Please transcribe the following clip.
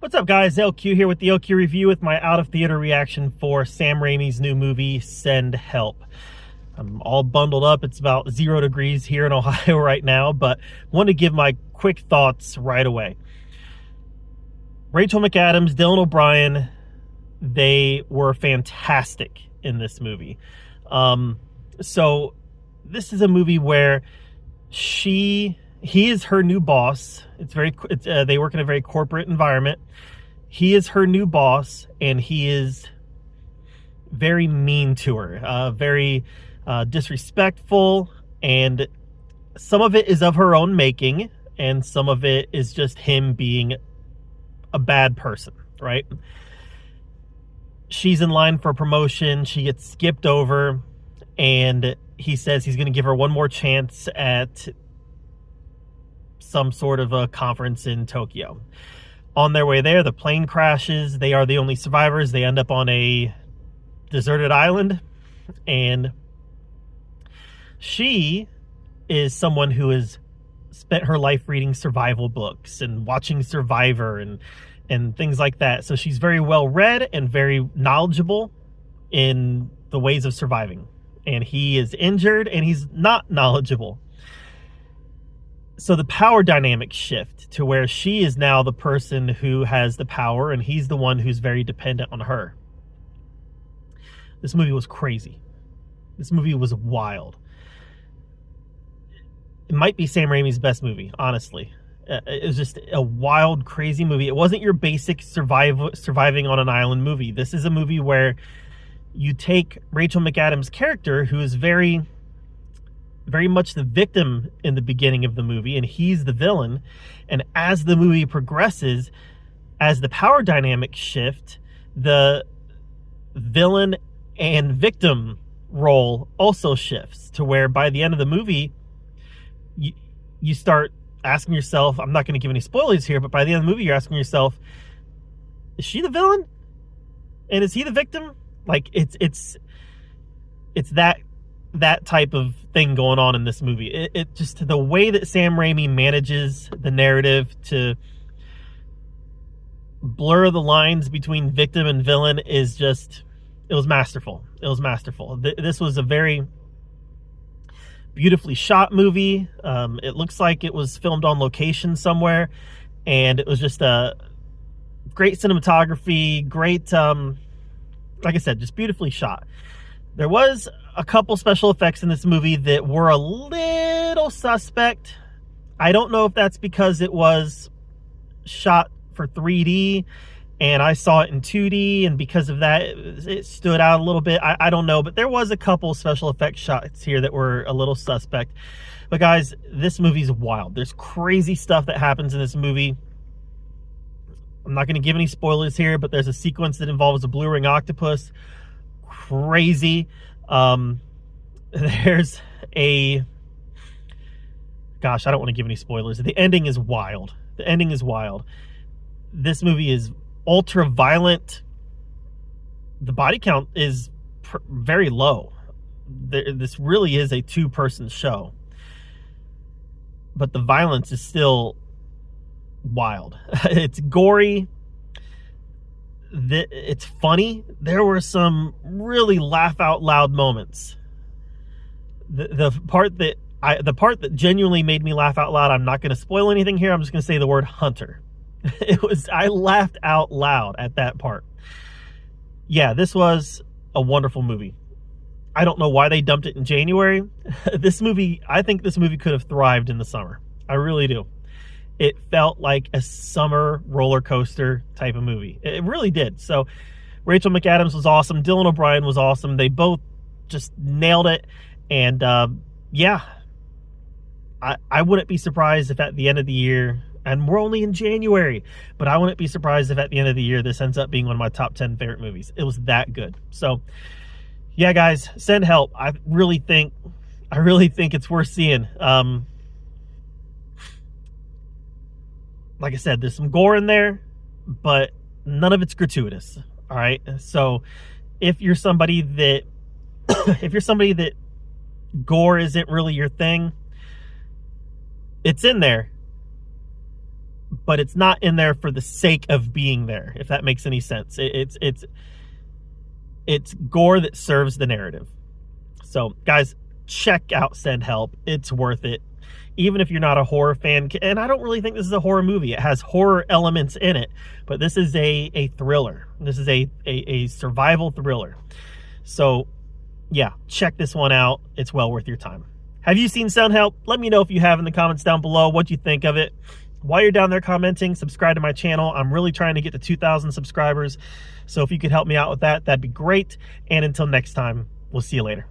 What's up, guys? LQ here with the LQ review with my out-of-theater reaction for Sam Raimi's new movie, Send Help. I'm all bundled up. It's about 0 degrees here in Ohio right now, but want to give my quick thoughts right away. Rachel McAdams, Dylan O'Brien, they were fantastic in this movie. So this is a movie where he is her new boss. They work in a very corporate environment. He is her new boss, and he is very mean to her, very disrespectful, and some of it is of her own making, and some of it is just him being a bad person, right? She's in line for a promotion. She gets skipped over, and he says he's going to give her one more chance at some sort of a conference in Tokyo. On their way there, the plane crashes. They are the only survivors. They end up on a deserted island, and she is someone who has spent her life reading survival books and watching Survivor and things like that. So she's very well read and very knowledgeable in the ways of surviving. And he is injured and he's not knowledgeable. So the power dynamics shift to where she is now the person who has the power and he's the one who's very dependent on her. This movie was crazy. This movie was wild. It might be Sam Raimi's best movie, honestly. It was just a wild, crazy movie. It wasn't your basic surviving on an island movie. This is a movie where you take Rachel McAdams' character, who is very much the victim in the beginning of the movie, and he's the villain. And as the movie progresses, as the power dynamics shift, the villain and victim role also shifts to where by the end of the movie, you start asking yourself, I'm not going to give any spoilers here, but by the end of the movie, you're asking yourself, is she the villain? And is he the victim? Like, it's that type of thing going on in this movie. It just, the way that Sam Raimi manages the narrative to blur the lines between victim and villain is just, it was masterful. It was masterful. This was a very beautifully shot movie. It looks like it was filmed on location somewhere, and it was just a great cinematography, great, like I said, just beautifully shot. There was a couple special effects in this movie that were a little suspect. I don't know if that's because it was shot for 3D and I saw it in 2D, and because of that, it stood out a little bit. I don't know, but there was a couple special effects shots here that were a little suspect. But guys, this movie's wild. There's crazy stuff that happens in this movie. I'm not going to give any spoilers here, but there's a sequence that involves a blue ring octopus. Crazy. There's a... Gosh, I don't want to give any spoilers. The ending is wild. The ending is wild. This movie is ultra violent. The body count is very low. This really is a 2-person show. But the violence is still wild. It's gory. It's funny. There were some really laugh out loud moments. The part that genuinely made me laugh out loud, I'm not going to spoil anything here. I'm just going to say the word Hunter. I laughed out loud at that part. Yeah, this was a wonderful movie. I don't know why they dumped it in January. I think this movie could have thrived in the summer. I really do. It felt like a summer roller coaster type of movie. It really did. So Rachel McAdams was awesome. Dylan O'Brien was awesome. They both just nailed it. And yeah, I wouldn't be surprised if at the end of the year, and we're only in January, but I wouldn't be surprised if at the end of the year this ends up being one of my top 10 favorite movies. It was that good. So yeah, guys, Send Help. I really think it's worth seeing. Like I said, there's some gore in there, but none of it's gratuitous. All right. So if you're somebody that gore isn't really your thing, it's in there, but it's not in there for the sake of being there, if that makes any sense. It's gore that serves the narrative. So guys, check out Send Help. It's worth it. Even if you're not a horror fan, and I don't really think this is a horror movie. It has horror elements in it, but this is a thriller. This is a survival thriller. So yeah, check this one out. It's well worth your time. Have you seen Send Help? Let me know if you have in the comments down below what you think of it. While you're down there commenting, subscribe to my channel. I'm really trying to get to 2,000 subscribers. So if you could help me out with that, that'd be great. And until next time, we'll see you later.